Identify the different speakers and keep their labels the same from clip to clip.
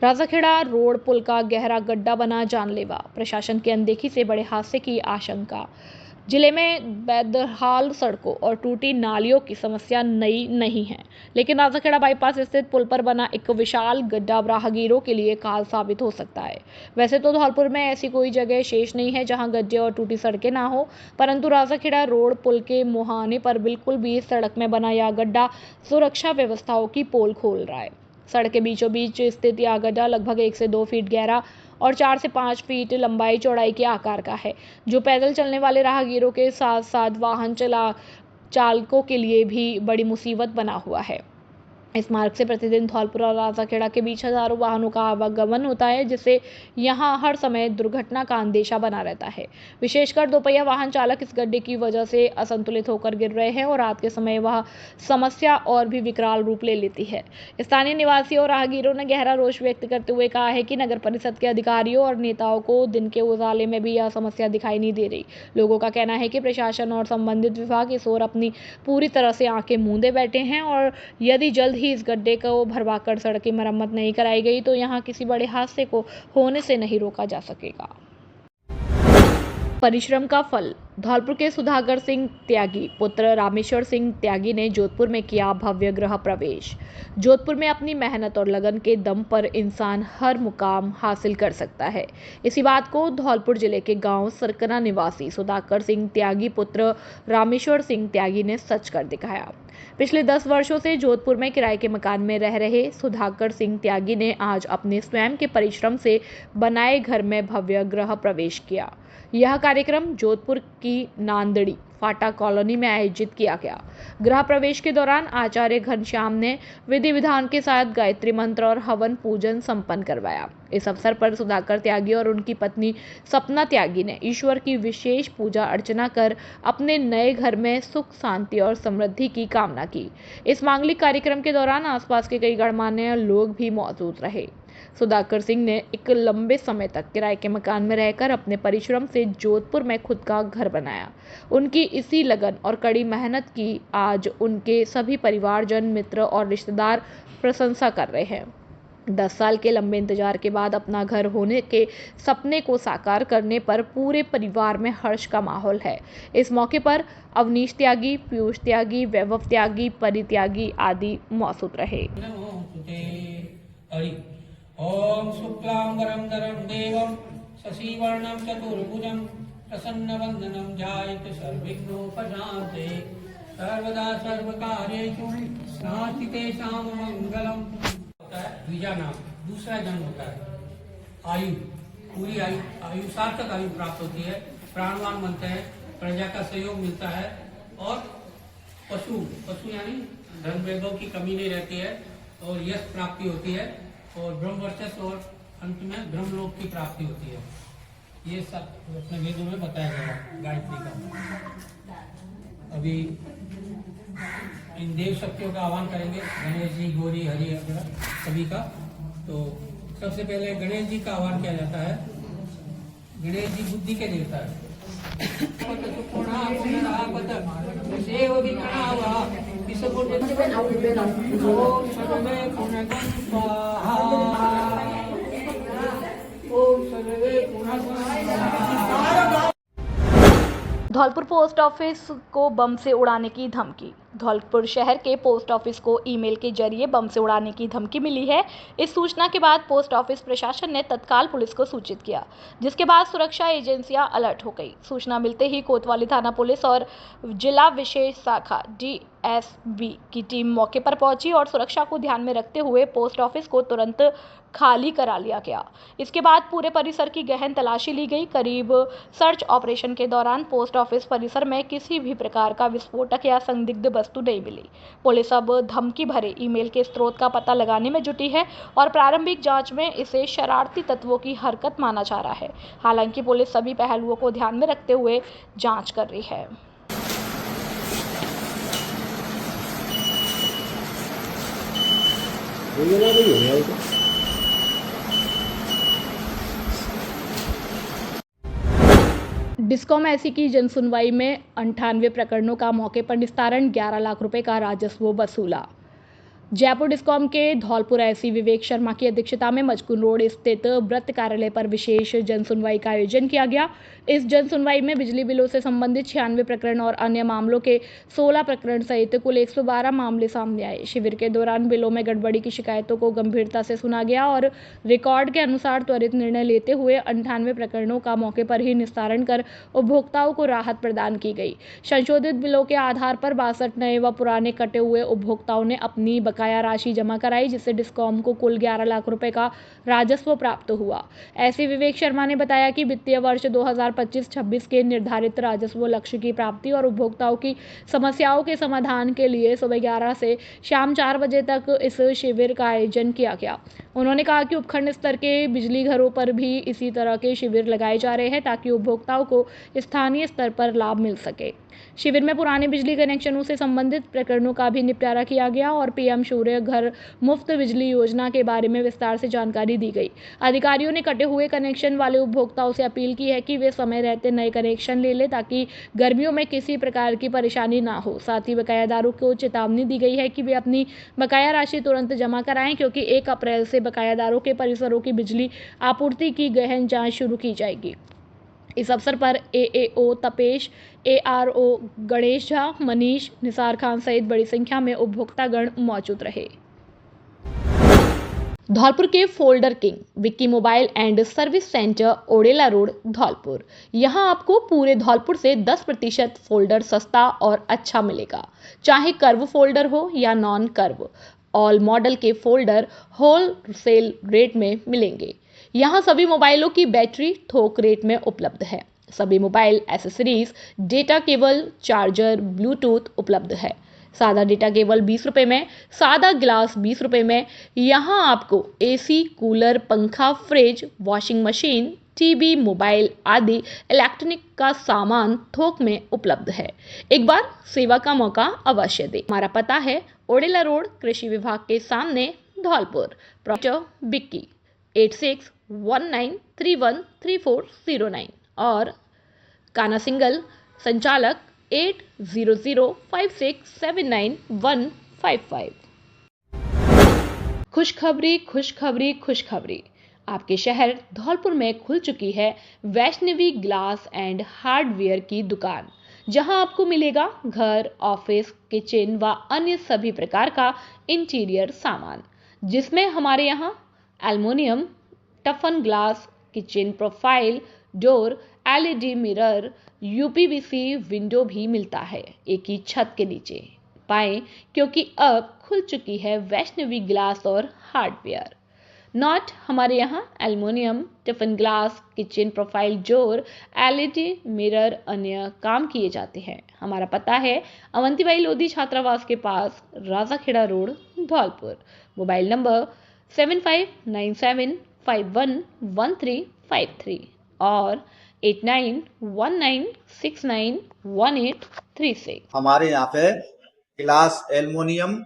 Speaker 1: Rajakhera road पुल का गहरा गड्ढा बना जानलेवा, प्रशासन की अनदेखी से बड़े हादसे की आशंका। जिले में बेदहाल सड़कों और टूटी नालियों की समस्या नई नहीं है, लेकिन राजाखेड़ा बाईपास स्थित पुल पर बना एक विशाल गड्ढा राहगीरों के लिए काल साबित हो सकता है। वैसे तो धौलपुर में ऐसी कोई जगह शेष नहीं है जहां गड्ढे और टूटी सड़कें ना हो, परंतु राजाखेड़ा रोड पुल के मुहाने पर बिल्कुल भी सड़क में बना यह गड्ढा सुरक्षा व्यवस्थाओं की पोल खोल रहा है। सड़क के बीचों बीच स्थित यह गड्ढा लगभग 1 से 2 फीट गहरा और 4 से 5 फीट लंबाई चौड़ाई के आकार का है, जो पैदल चलने वाले राहगीरों के साथ साथ वाहन चालकों के लिए भी बड़ी मुसीबत बना हुआ है। इस मार्ग से प्रतिदिन धौलपुर और राजाखेड़ा के बीच हजारों वाहनों का आवागमन होता है, जिससे यहां हर समय दुर्घटना का अंदेशा बना रहता है। विशेषकर दोपहिया वाहन चालक इस गड्ढे की वजह से असंतुलित होकर गिर रहे हैं और रात के समय वह समस्या और भी विकराल रूप ले लेती है। स्थानीय निवासियों और राहगीरों ने गहरा रोष व्यक्त करते हुए कहा है कि नगर परिषद के अधिकारियों और नेताओं को दिन के उजाले में भी यह समस्या दिखाई नहीं दे रही। लोगों का कहना है कि प्रशासन और संबंधित विभाग इस ओर अपनी पूरी तरह से आंखें मूंदे बैठे हैं और यदि जल्द ही इस गड्ढे को भरवाकर सड़क की मरम्मत नहीं कराई गई तो यहां किसी बड़े हादसे को होने से नहीं रोका जा सकेगा। परिश्रम का फल। धौलपुर के सुधाकर सिंह त्यागी पुत्र रामेश्वर सिंह त्यागी ने जोधपुर में किया भव्य गृह प्रवेश। जोधपुर में अपनी मेहनत और लगन के दम पर इंसान हर मुकाम हासिल कर सकता है। इसी बात को धौलपुर जिले के गांव सरकना निवासी सुधाकर सिंह त्यागी पुत्र रामेश्वर सिंह त्यागी ने सच कर दिखाया। पिछले 10 वर्षों से जोधपुर में किराए के मकान में रह रहे सुधाकर सिंह त्यागी ने आज अपने स्वयं के परिश्रम से बनाए घर में भव्य गृह प्रवेश किया। यह कार्यक्रम जोधपुर की नांदड़ी फाटा कॉलोनी में आयोजित किया गया। गृह प्रवेश के दौरान आचार्य घनश्याम ने विधि विधान के साथ गायत्री मंत्र और हवन पूजन संपन्न करवाया। इस अवसर पर सुधाकर त्यागी और उनकी पत्नी सपना त्यागी ने ईश्वर की विशेष पूजा अर्चना कर अपने नए घर में सुख शांति और समृद्धि की कामना की। इस मांगलिक कार्यक्रम के दौरान आसपास के कई गणमान्य लोग भी मौजूद रहे। सुधाकर सिंह ने एक लंबे समय तक किराए के मकान में रहकर अपने परिश्रम से जोधपुर में खुद का घर बनाया। उनकी इसी लगन और कड़ी मेहनत की आज उनके सभी परिवारजन, मित्र और रिश्तेदार प्रशंसा कर रहे हैं। 10 साल के लंबे इंतजार के बाद अपना घर होने के सपने को साकार करने पर पूरे परिवार में हर्ष का माहौल है। इस मौके पर अवनीश त्यागी, पीयूष त्यागी, वैभव त्यागी, परी त्यागी आदि मौजूद रहे।
Speaker 2: ओम शुक्लांबरधरं देवं शशिवर्णं चतुर्भुजं प्रसन्नवदनं ध्यायेत् सर्वविघ्नोपशान्ते सर्वदा सर्वकार्येषु नास्ति तेषां मंगलम्। द्विजा नाम दूसरा जन्म होता है। आयु पूरी आयु सार्थक आयु प्राप्त होती है, प्राणवान बनते हैं, प्रजा का सहयोग मिलता है और पशु यानी धन वैभव की कमी नहीं रहती है और यश प्राप्ति होती है और ब्रह्म वर्चस्व और अंत में ब्रह्मलोक की प्राप्ति होती है। ये सब अपने वेदों में बताया गया गायत्री का। अभी इन देव शक्तियों का आह्वान करेंगे, गणेश जी, गौरी, हरि सभी का। तो सबसे पहले गणेश जी का आह्वान किया जाता है। गणेश जी बुद्धि के देवता है।
Speaker 1: धौलपुर पोस्ट ऑफिस को बम से उड़ाने की धमकी। धौलपुर शहर के पोस्ट ऑफिस को ईमेल के जरिए बम से उड़ाने की धमकी मिली है। इस सूचना के बाद पोस्ट ऑफिस प्रशासन ने तत्काल पुलिस को सूचित किया, जिसके बाद सुरक्षा एजेंसियां अलर्ट हो गई। सूचना मिलते ही कोतवाली थाना पुलिस और जिला विशेष शाखा DSB की टीम मौके पर पहुंची और सुरक्षा को ध्यान में रखते हुए पोस्ट ऑफिस को तुरंत खाली करा लिया गया। इसके बाद पूरे परिसर की गहन तलाशी ली गई। करीब सर्च ऑपरेशन के दौरान पोस्ट ऑफिस परिसर में किसी भी प्रकार का विस्फोटक या संदिग्ध वस्तु नहीं मिली। पुलिस अब धमकी भरे ईमेल के स्रोत का पता लगाने में जुटी है और प्रारंभिक जांच में इसे शरारती तत्वों की हरकत माना जा रहा है। हालांकि पुलिस सभी पहलुओं को ध्यान में रखते हुए जांच कर रही है। डिस्कॉम ऐसी की जनसुनवाई में 98 प्रकरणों का मौके पर निस्तारण, 11 लाख रुपए का राजस्व वसूला। जयपुर डिस्कॉम के धौलपुर एससी विवेक शर्मा की अध्यक्षता में मजकून रोड स्थित वृत्त कार्यालय पर विशेष जन सुनवाई का आयोजन किया गया। इस जन सुनवाई में बिजली बिलों से संबंधित 96 प्रकरण और अन्य मामलों के 16 प्रकरण सहित कुल 112 मामले सामने आए। शिविर के दौरान बिलों में गड़बड़ी की शिकायतों को गंभीरता से सुना गया और रिकॉर्ड के अनुसार त्वरित निर्णय लेते हुए 98 प्रकरणों का मौके पर ही निस्तारण कर उपभोक्ताओं को राहत प्रदान की गई। संशोधित बिलों के आधार पर 62 नए व पुराने कटे हुए उपभोक्ताओं ने अपनी बकाया राशि जमा कराई, जिससे डिस्कॉम को कुल 11 लाख रुपए का राजस्व प्राप्त हुआ। ऐसे विवेक शर्मा ने बताया कि वित्तीय वर्ष 2025-26 के निर्धारित राजस्व लक्ष्य की प्राप्ति और उपभोक्ताओं की समस्याओं के समाधान के लिए सुबह 11 से शाम 4 बजे तक इस शिविर का आयोजन किया गया। उन्होंने कहा कि उपखंड स्तर के बिजली घरों पर भी इसी तरह के शिविर लगाए जा रहे हैं ताकि उपभोक्ताओं को स्थानीय स्तर पर लाभ मिल सके। शिविर में पुराने बिजली कनेक्शनों से संबंधित प्रकरणों का भी निपटारा किया गया और पीएम सूर्य घर मुफ्त बिजली योजना के बारे में विस्तार से जानकारी दी गई। अधिकारियों ने कटे हुए कनेक्शन वाले उपभोक्ताओं से अपील की है कि वे समय रहते नए कनेक्शन ले लें ताकि गर्मियों में किसी प्रकार की परेशानी ना हो। साथ ही बकायादारों को चेतावनी दी गई है कि वे अपनी बकाया राशि तुरंत जमा कराएं, क्योंकि 1 अप्रैल से बकायादारों के परिसरों की बिजली आपूर्ति की गहन जांच शुरू की जाएगी। इस अवसर पर एएओ तपेश, एआरओ गणेश झा, मनीष, निसार खान सहित बड़ी संख्या में उपभोक्तागण मौजूद रहे। धौलपुर के folder king Vicky mobile and service centre, Odela road, Dholpur. यहां आपको पूरे धौलपुर से 10% फोल्डर सस्ता और अच्छा मिलेगा। चाहे कर्व फोल्डर हो या नॉन कर्व, ऑल मॉडल के फोल्डर होलसेल रेट में मिलेंगे। यहाँ सभी मोबाइलों की बैटरी थोक रेट में उपलब्ध है। सभी mobile accessories, data cable, charger, Bluetooth उपलब्ध है। सादा डेटा केबल 20 रुपए में, सादा ग्लास 20 रुपए में। यहाँ आपको एसी, कूलर, पंखा, fridge, washing machine, TV, mobile आदि इलेक्ट्रॉनिक का सामान थोक में उपलब्ध है। एक बार सेवा का मौका अवश्य दें। हमारा पता है ओडेला रोड, कृषि विभाग के सामने, धौलपुर। प्रोपराइटर बिक्की 8619313409 और काना सिंगल, संचालक 8005679155। खुशखबरी, खुशखबरी, खुशखबरी। आपके शहर धौलपुर में खुल चुकी है वैष्णवी ग्लास एंड हार्डवेयर की दुकान, जहां आपको मिलेगा घर, ऑफिस, किचन व अन्य सभी प्रकार का इंटीरियर सामान, जिसमें हमारे यहाँ aluminium, toughen glass, kitchen profile, door, LED mirror, UPVC window भी मिलता है एक ही छत के नीचे। पाएं, क्योंकि अब खुल चुकी है वैष्णवी ग्लास और हार्डवेयर। नॉट हमारे यहाँ aluminium, toughen glass, kitchen profile, door, LED mirror अन्य काम किए जाते हैं। हमारा पता है अवंतीबाई लोधी छात्रावास के पास, Rajakhera road, Dholpur. Mobile number 7597511353 और 8919691836।
Speaker 3: हमारे यहाँ पे ग्लास, एल्युमिनियम,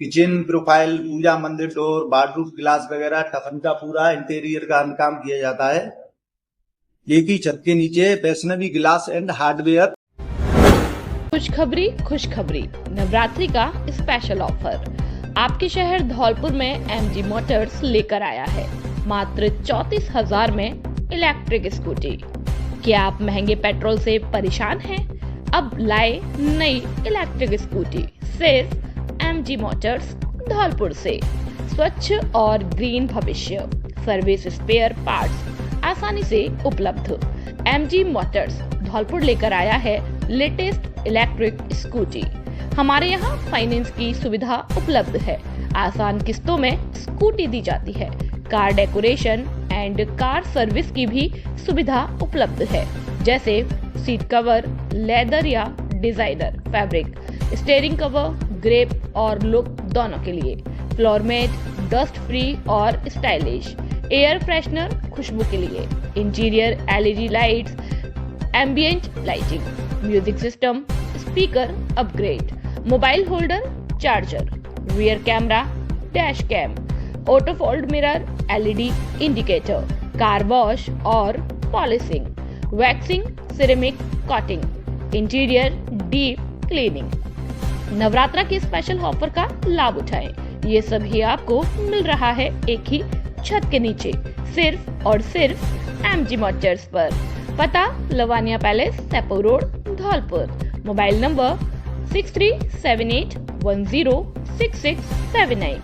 Speaker 3: किचन प्रोफाइल, पूजा मंदिर डोर, बाथरूम ग्लास वगैरह टफन का पूरा इंटीरियर का काम किया जाता है। एक ही छत के नीचे वैष्णवी ग्लास एंड हार्डवेयर।
Speaker 1: खुशखबरी, खुशखबरी। नवरात्रि का स्पेशल ऑफर आपके शहर धौलपुर में एमजी मोटर्स लेकर आया है। मात्र 34,000 में इलेक्ट्रिक स्कूटी। क्या आप महंगे पेट्रोल से परेशान हैं? अब लाए नई इलेक्ट्रिक स्कूटी सिर्फ एमजी मोटर्स धौलपुर से। स्वच्छ और ग्रीन भविष्य, सर्विस, स्पेयर पार्ट्स आसानी से उपलब्ध। एमजी मोटर्स धौलपुर लेकर आया है लेटेस्ट इलेक्ट्रिक स्कूटी। हमारे यहाँ फाइनेंस की सुविधा उपलब्ध है। आसान किस्तों में स्कूटी दी जाती है। Car decoration and car service की भी सुविधा उपलब्ध है, जैसे सीट कवर, लेदर या designer fabric, steering cover, grip और लुक दोनों के लिए, फ्लोर मैट, डस्ट फ्री और स्टाइलिश, एयर फ्रेशनर खुशबू के लिए, interior LED lights, ambient lighting, music system, speaker upgrade, mobile holder, charger, rear camera, dash cam, auto fold mirror, LED indicator, car wash और polishing, waxing, ceramic coating, interior deep cleaning. Navratra के special offer का लाभ उठाएं। ये सभी आपको मिल रहा है एक ही छत के नीचे, सिर्फ और सिर्फ एमजी मोटर्स पर। पता Lavania palace, Saipau road, Dholpur. Mobile number 6378106679,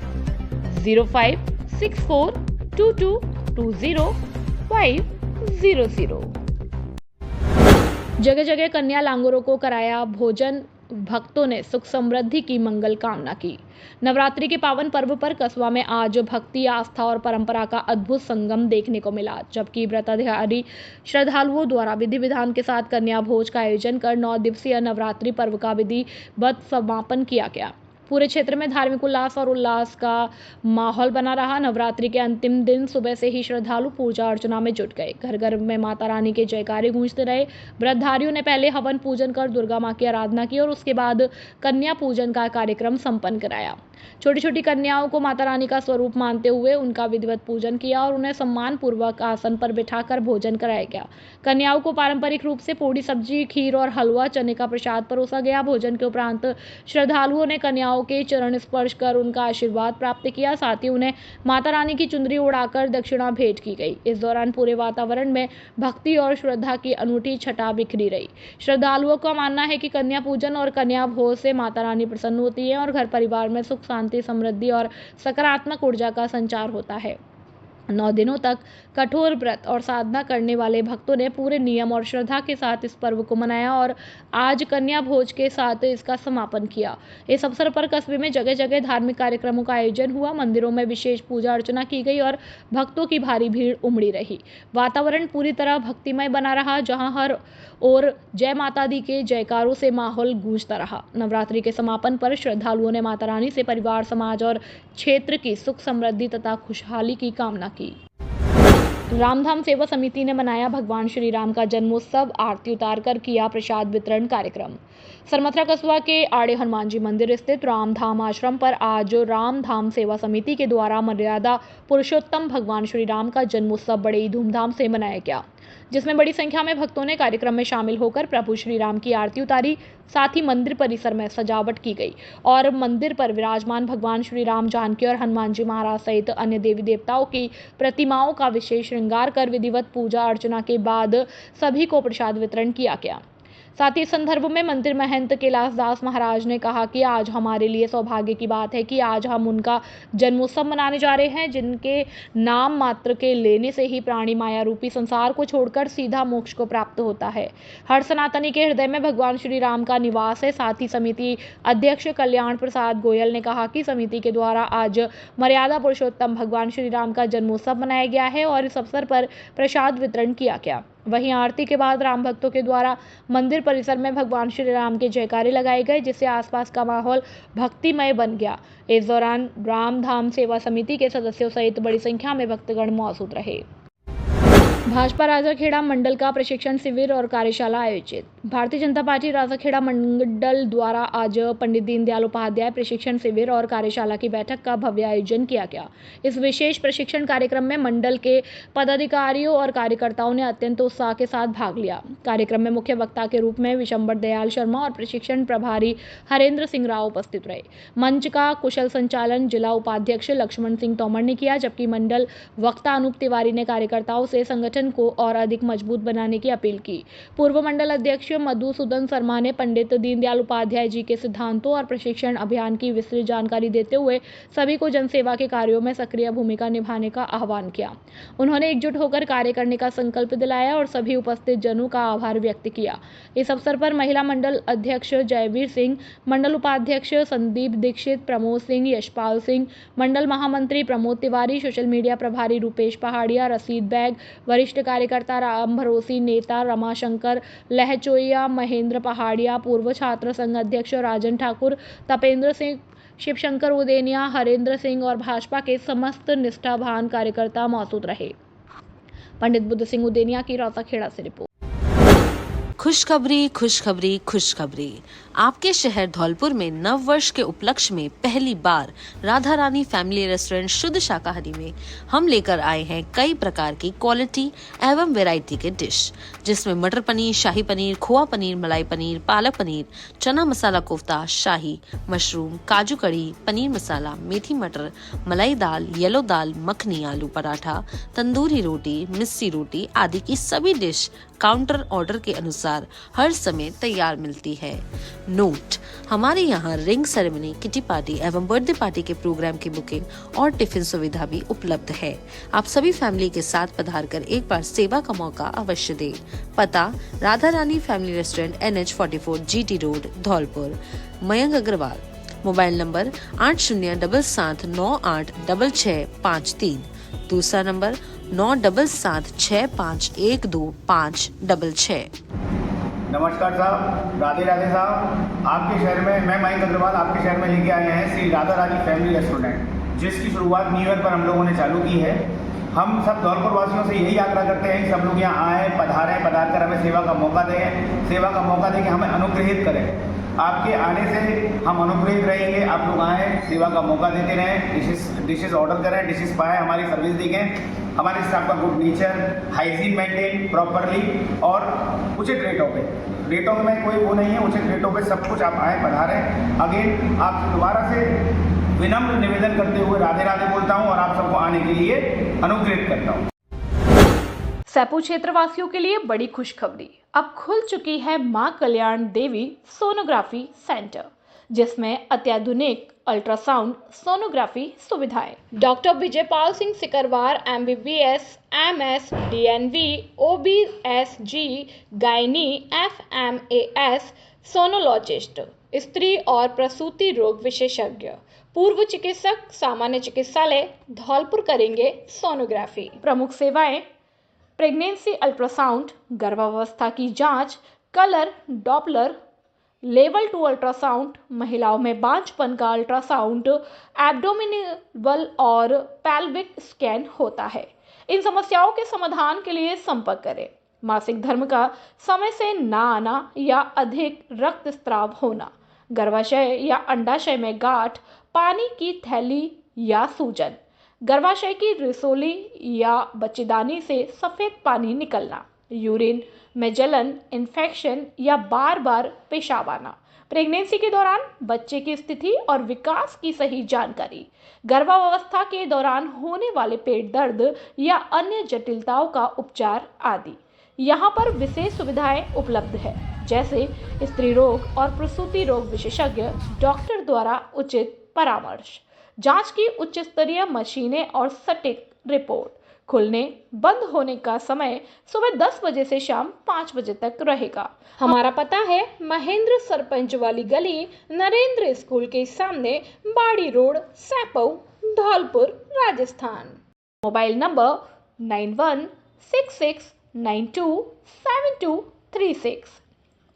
Speaker 1: 056422200500। जगह जगह कन्या लांगरों को कराया भोजन, भक्तों ने सुख समृद्धि की मंगल कामना की। नवरात्रि के पावन पर्व पर कस्बा में आज भक्ति, आस्था और परंपरा का अद्भुत संगम देखने को मिला, जबकि व्रताधारी श्रद्धालुओं द्वारा विधि विधान के साथ कन्या भोज का आयोजन कर 9 दिवसीय नवरात्रि पर्व का विधिवत समापन किया गया। पूरे क्षेत्र में धार्मिक उल्लास का माहौल बना रहा। नवरात्रि के अंतिम दिन सुबह से ही श्रद्धालु पूजा अर्चना में जुट गए। घर घर में माता रानी के जयकारे गूंजते रहे। व्रतधारियों ने पहले हवन पूजन कर दुर्गा मां की आराधना की और उसके बाद कन्या पूजन का कार्यक्रम संपन्न कराया। छोटी छोटी कन्याओं को माता रानी का स्वरूप मानते हुए उनका विधिवत पूजन किया और उन्हें सम्मान पूर्वक आसन पर बिठाकर भोजन कराया गया। कन्याओं को पारंपरिक रूप से पूड़ी, सब्जी, खीर और हलवा, चने का प्रसाद परोसा गया। भोजन के उपरांत श्रद्धालुओं ने कन्याओं के चरण स्पर्श कर उनका आशीर्वाद प्राप्त किया। साथ ही उन्हें माता रानी की चुंदरी उड़ाकर दक्षिणा भेंट की गई। इस दौरान पूरे वातावरण में भक्ति और श्रद्धा की अनूठी छटा बिखरी रही। श्रद्धालुओं का मानना है कि कन्या पूजन और कन्या भोज से माता रानी प्रसन्न होती है और घर परिवार में सुख, शांति, समृद्धि और सकारात्मक ऊर्जा का संचार होता है। 9 दिनों तक कठोर व्रत और साधना करने वाले भक्तों ने पूरे नियम और श्रद्धा के साथ इस पर्व को मनाया और आज कन्या भोज के साथ इसका समापन किया। इस अवसर पर कस्बे में जगह जगह धार्मिक कार्यक्रमों का आयोजन हुआ। मंदिरों में विशेष पूजा अर्चना की गई और भक्तों की भारी भीड़ उमड़ी रही। वातावरण पूरी तरह भक्तिमय बना रहा, जहां हर ओर जय माता दी के जयकारों से माहौल गूंजता रहा। नवरात्रि के समापन पर श्रद्धालुओं ने माता रानी से परिवार, समाज और क्षेत्र की सुख समृद्धि तथा खुशहाली की कामना की। रामधाम सेवा समिति ने मनाया भगवान श्री राम का जन्मोत्सव, आरती उतारकर किया प्रसाद वितरण कार्यक्रम। सरमथरा कस्बा के आड़े हनुमान जी मंदिर स्थित रामधाम आश्रम पर आज रामधाम सेवा समिति के द्वारा मर्यादा पुरुषोत्तम भगवान श्री राम का जन्मोत्सव बड़े ही धूमधाम से मनाया गया, जिसमें बड़ी संख्या में भक्तों ने कार्यक्रम में शामिल होकर प्रभु श्री राम की आरती उतारी। साथ ही मंदिर परिसर में सजावट की गई और मंदिर पर विराजमान भगवान श्री राम, जानकी और हनुमान जी महाराज सहित अन्य देवी देवताओं की प्रतिमाओं का विशेष श्रृंगार कर विधिवत पूजा अर्चना के बाद सभी को प्रसाद वितरण किया गया। साथ ही इस संदर्भ में मंदिर महंत कैलाश दास महाराज ने कहा कि आज हमारे लिए सौभाग्य की बात है कि आज हम उनका जन्मोत्सव मनाने जा रहे हैं, जिनके नाम मात्र के लेने से ही प्राणी माया रूपी संसार को छोड़कर सीधा मोक्ष को प्राप्त होता है। हर सनातनी के हृदय में भगवान श्री राम का निवास है। साथ ही समिति अध्यक्ष कल्याण प्रसाद गोयल ने कहा कि समिति के द्वारा आज मर्यादा पुरुषोत्तम भगवान श्री राम का जन्मोत्सव मनाया गया है और इस अवसर पर प्रसाद वितरण किया गया। वहीं आरती के बाद राम भक्तों के द्वारा मंदिर परिसर में भगवान श्री राम के जयकारे लगाए गए, जिससे आसपास का माहौल भक्तिमय बन गया। इस दौरान रामधाम सेवा समिति के सदस्यों सहित बड़ी संख्या में भक्तगण मौजूद रहे। भाजपा राजाखेड़ा मंडल का प्रशिक्षण शिविर और कार्यशाला आयोजित। भारतीय जनता पार्टी राजाखेड़ा मंडल द्वारा आज पंडित दीनदयाल उपाध्याय प्रशिक्षण शिविर और कार्यशाला की बैठक का भव्य आयोजन किया गया। इस विशेष प्रशिक्षण कार्यक्रम में मंडल के पदाधिकारियों और कार्यकर्ताओं ने अत्यंत उत्साह के साथ भाग लिया। कार्यक्रम में मुख्य वक्ता के रूप में विशंबर दयाल शर्मा और प्रशिक्षण प्रभारी हरेंद्र सिंह राव उपस्थित रहे। मंच का कुशल संचालन जिला उपाध्यक्ष लक्ष्मण सिंह तोमर ने किया, जबकि मंडल वक्ता अनूप तिवारी ने कार्यकर्ताओं से संगठन को और अधिक मजबूत बनाने की अपील की। पूर्व मंडल अध्यक्ष मधुसूदन शर्मा ने पंडित दीनदयाल उपाध्याय जी के सिद्धांतों और प्रशिक्षण अभियान की विस्तृत जानकारी देते हुए सभी को जनसेवा के कार्यों में सक्रिय भूमिका निभाने का आह्वान किया। उन्होंने एकजुट होकर कार्य करने का संकल्प दिलाया और सभी उपस्थित जनों का आभार व्यक्त किया। इस अवसर पर महिला मंडल अध्यक्ष जयवीर सिंह, मंडल उपाध्यक्ष संदीप दीक्षित, प्रमोद सिंह, यशपाल सिंह, मंडल महामंत्री प्रमोद तिवारी, सोशल मीडिया प्रभारी रूपेश पहाड़िया, रसीद बैग, वरिष्ठ कार्यकर्ता राम भरोसी, नेता रमाशंकर लहचोइया, महेंद्र पहाड़िया, पूर्व छात्र संघ अध्यक्ष राजन ठाकुर, तपेंद्र सिंह, शिवशंकर उदेनिया, हरेंद्र सिंह और भाजपा के समस्त निष्ठावान कार्यकर्ता मौजूद रहे। पंडित बुद्ध सिंह उदेनिया की राजाखेड़ा से रिपोर्ट।
Speaker 4: खुशखबरी खुशखबरी खुशखबरी। आपके शहर धौलपुर में नव वर्ष के उपलक्ष्य में पहली बार राधा रानी फैमिली रेस्टोरेंट शुद्ध शाकाहारी में हम लेकर आए हैं कई प्रकार की क्वालिटी एवं वैरायटी के डिश, जिसमें मटर पनीर, शाही पनीर, खोआ पनीर, मलाई पनीर, पालक पनीर, चना मसाला कोफ्ता, शाही मशरूम, काजू कड़ी, पनीर मसाला, मेथी मटर, मलाई दाल, येलो दाल, मखनी, आलू पराठा, तंदूरी रोटी, मिस्सी रोटी आदि की सभी डिश काउंटर ऑर्डर के अनुसार हर समय तैयार मिलती है। नोट: हमारे यहाँ रिंग सेरेमनी, किटी पार्टी एवं बर्थडे पार्टी के प्रोग्राम की बुकिंग और टिफिन सुविधा भी उपलब्ध है। आप सभी फैमिली के साथ पधार कर एक बार सेवा का मौका अवश्य दें। पता: Radha Rani family restaurant, NH44, GT road, Dholpur. Mayank Agarwal. Mobile number 8077986653। दूसरा नंबर 9776512566।
Speaker 5: नमस्कार साहब, राधे राधे साहब। आपके शहर में मैं मयंक अग्रवाल आपके शहर में लेके आए हैं श्री राधा रानी फैमिली रेस्टोरेंट, जिसकी शुरुआत न्यू ईयर पर हम लोगों ने चालू की है। हम सब धौलपुर वासियों से यही आग्रह करते हैं कि सब लोग यहाँ आएँ, पधार कर हमें सेवा का मौका दें, सेवा का मौका दें कि हमें अनुग्रहित करें। आपके आने से हम अनुग्रहित रहेंगे। आप लोग आएँ, सेवा का मौका देते रहें, डिशेस ऑर्डर करें, डिशेस पाएँ, हमारी सर्विस देखें। हमारे स्टाफ का good nature, hygiene maintain properly और उचित रेटों में कोई वो नहीं है, उचित रेटों पे सब कुछ। आप आए, पधारें। अगेन आप दोबारा से विनम्र निवेदन करते हुए राधे राधे बोलता हूँ और आप सबको आने के लिए अनुग्रहित करता हूँ।
Speaker 1: सैपू क्षेत्रवासियों के लिए बड़ी खुशखबरी। अब खुल चुकी है मां कल्याण देवी सोनोग्राफी सेंटर, जिसमें अत्याधुनिक अल्ट्रासाउंड सोनोग्राफी सुविधाएं। Doctor Vijaypal Singh Sikarwar, MBBS, MS, DNV, OBSG, gynae, FMAS, sonologist, स्त्री और प्रसूति रोग विशेषज्ञ, पूर्व चिकित्सक, सामान्य चिकित्सालय धौलपुर करेंगे सोनोग्राफी। प्रमुख सेवाएं: प्रेगनेंसी अल्ट्रासाउंड, गर्भावस्था की जांच, कलर डॉपलर, लेवल 2 अल्ट्रासाउंड, महिलाओं में बांझपन का अल्ट्रासाउंड, एब्डोमिनल और पेल्विक स्कैन होता है। इन समस्याओं के समाधान के लिए संपर्क करें। मासिक धर्म का समय से ना आना या अधिक रक्तस्राव होना, गर्भाशय या अंडाशय में गांठ, पानी की थैली या सूजन, गर्भाशय की रिसोली या बच्चेदानी से सफेद पानी निकलना, यूरिन में जलन, इन्फेक्शन या बार बार पेशाब आना, प्रेगनेंसी के दौरान बच्चे की स्थिति और विकास की सही जानकारी, गर्भावस्था के दौरान होने वाले पेट दर्द या अन्य जटिलताओं का उपचार आदि। यहाँ पर विशेष सुविधाएं उपलब्ध है, जैसे स्त्री रोग और प्रसूति रोग विशेषज्ञ डॉक्टर द्वारा उचित परामर्श, जांच की उच्च स्तरीय मशीनें और सटीक रिपोर्ट। खुलने बंद होने का समय सुबह 10 बजे से शाम 5 बजे तक रहेगा। हमारा पता है महेंद्र सरपंच वाली गली, नरेंद्र स्कूल के सामने, बाड़ी road, Saipau, Dholpur, Rajasthan. Mobile number 9166927236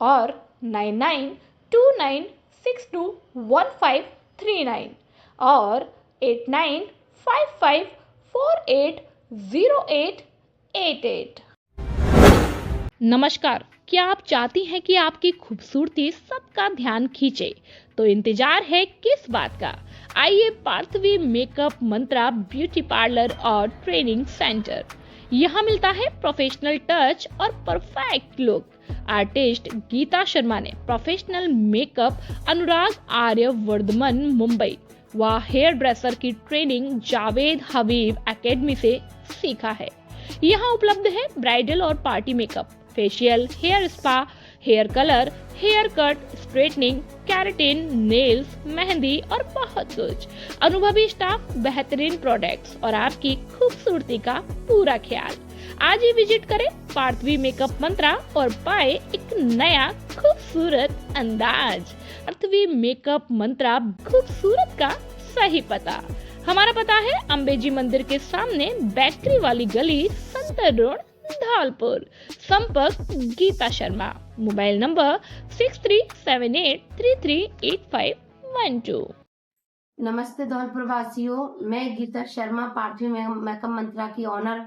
Speaker 1: और 9929621539 और 8955480888। नमस्कार, क्या आप चाहती हैं कि आपकी खूबसूरती सबका ध्यान खींचे? तो इंतजार है किस बात का? आइए Parthvi makeup Mantra beauty parlour और ट्रेनिंग सेंटर। यहाँ मिलता है प्रोफेशनल टच और perfect look. Artist Geeta Sharma ने प्रोफेशनल मेकअप अनुराग आर्य वर्धमान मुंबई व हेयर ड्रेसर की ट्रेनिंग जावेद हबीब एकेडमी से सीखा है। यहाँ उपलब्ध है ब्राइडल और party makeup, facial, hair spa, hair colour, haircut, straightening, keratin, nails, mehndi और बहुत कुछ। अनुभवी स्टाफ, बेहतरीन प्रोडक्ट्स और आपकी खूबसूरती का पूरा ख्याल। आज ही विजिट करें पार्थवी मेकअप मंत्रा और पाए एक नया खूबसूरत अंदाज। पार्थवी मेकअप मंत्रा, खूबसूरत का सही पता। हमारा पता है अंबेजी मंदिर के सामने, बैकरी वाली गली, संतर रोड, धौलपुर। संपर्क गीता शर्मा। Mobile number 6378338512।
Speaker 6: नमस्ते धौलपुर वासियों, मैं गीता शर्मा पार्थवी मेकअप मंत्रा की ऑनर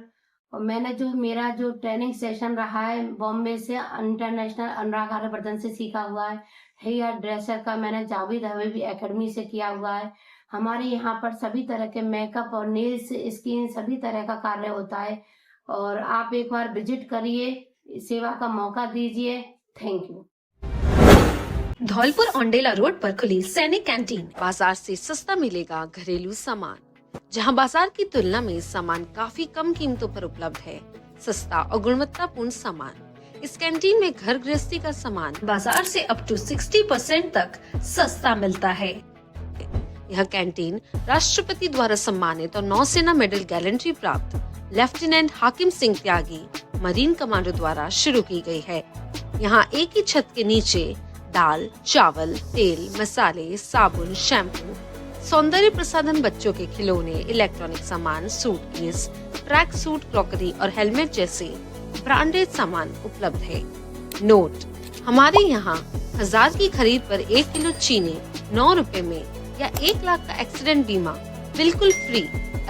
Speaker 6: और मैंने मेरा जो ट्रेनिंग सेशन रहा है बॉम्बे से इंटरनेशनल अनुराग आर्यवर्धन से सीखा हुआ है। हेयर ड्रेसर का मैंने जावेद हबीबी एकेडमी से किया हुआ है। हमारे यहाँ पर सभी तरह के मेकअप और नेल्स स्किन सभी तरह का कार्य होता है और आप एक बार विजिट करिए, सेवा का मौका दीजिए। Thank you.
Speaker 4: Dholpur Aundela road पर खुली सैनिक कैंटीन। बाजार से सस्ता मिलेगा घरेलू सामान। जहां बाजार की तुलना में सामान काफी कम कीमतों पर उपलब्ध है। सस्ता और गुणवत्तापूर्ण सामान। इस कैंटीन में घर गृहस्थी का सामान बाजार से अप टू 60% तक सस्ता मिलता है। यह कैंटीन राष्ट्रपति द्वारा सम्मानित और नौसेना मेडल गैलेंट्री प्राप्त लेफ्टिनेंट हाकिम सिंह त्यागी मरीन कमांडो द्वारा शुरू की गई है। यहाँ एक ही छत के नीचे दाल, चावल, तेल, मसाले, साबुन, शैम्पू, सौंदर्य प्रसाधन, बच्चों के खिलौने, इलेक्ट्रॉनिक सामान, सूटकेस, ट्रैक सूट, क्रॉकरी और हेलमेट जैसे ब्रांडेड सामान उपलब्ध है। नोट: हमारे यहाँ 1000 की खरीद पर 1 किलो चीनी 9 रुपए में या 1 लाख का एक्सीडेंट बीमा बिल्कुल फ्री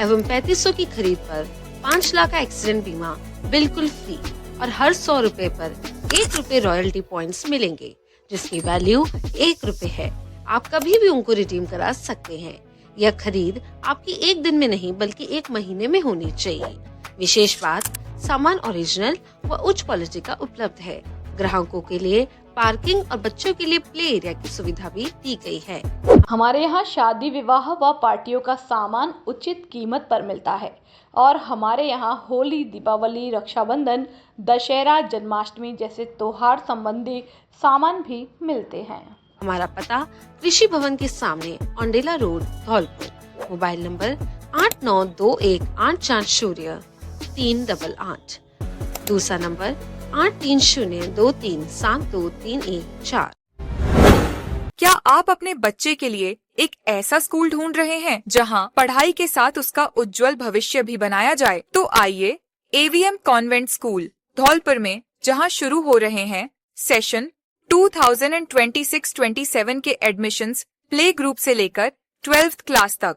Speaker 4: एवं 3500 की खरीद पर 5 लाख का एक्सीडेंट बीमा बिल्कुल फ्री और हर 100 रुपए पर 1 रुपए रॉयल्टी पॉइंट्स मिलेंगे, जिसकी वैल्यू 1 रुपए है। आप कभी भी उनको रिडीम करा सकते हैं। यह खरीद आपकी 1 दिन में नहीं बल्कि 1 महीने में होनी चाहिए। विशेष बात, सामान ओरिजिनल व उच्च क्वालिटी का उपलब्ध है। ग्राहकों के लिए पार्किंग और बच्चों के लिए प्ले एरिया की सुविधा भी दी गई है।
Speaker 1: हमारे यहाँ शादी, विवाह व पार्टियों का सामान उचित कीमत पर मिलता है और हमारे यहाँ होली, दीपावली, रक्षाबंधन, दशहरा, जन्माष्टमी जैसे त्योहार संबंधी सामान भी मिलते हैं।
Speaker 4: हमारा पता कृषि भवन के सामने Aundela road, Dholpur. Mobile number 8928403888। दूसरा नंबर 8302372314।
Speaker 7: क्या आप अपने बच्चे के लिए एक ऐसा स्कूल ढूंढ रहे हैं जहां पढ़ाई के साथ उसका उज्जवल भविष्य भी बनाया जाए? तो आइए एवीएम कॉन्वेंट स्कूल धौलपुर में, जहां शुरू हो रहे हैं सेशन 2026-27 के एडमिशन्स प्ले ग्रुप से लेकर 12th क्लास तक।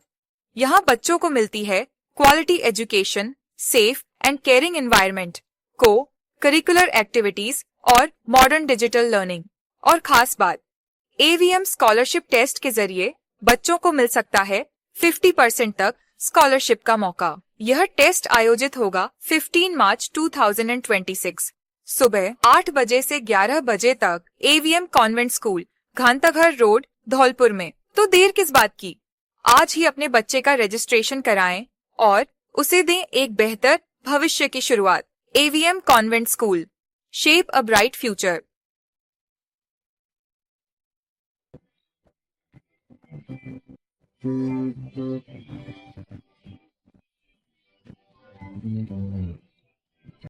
Speaker 7: यहां बच्चों को मिलती है quality education, safe and caring environment, co-curricular activities और मॉडर्न डिजिटल लर्निंग। और खास बात, एवीएम स्कॉलरशिप टेस्ट के जरिए बच्चों को मिल सकता है 50% तक स्कॉलरशिप का मौका। यह टेस्ट आयोजित होगा 15 मार्च 2026 सुबह 8 बजे से 11 बजे तक AVM convent school, Ghantaghar road, Dholpur में। तो देर किस बात की, आज ही अपने बच्चे का रजिस्ट्रेशन कराएं और उसे दें एक बेहतर भविष्य की शुरुआत। AVM convent school, shape a bright future.
Speaker 8: Thank you.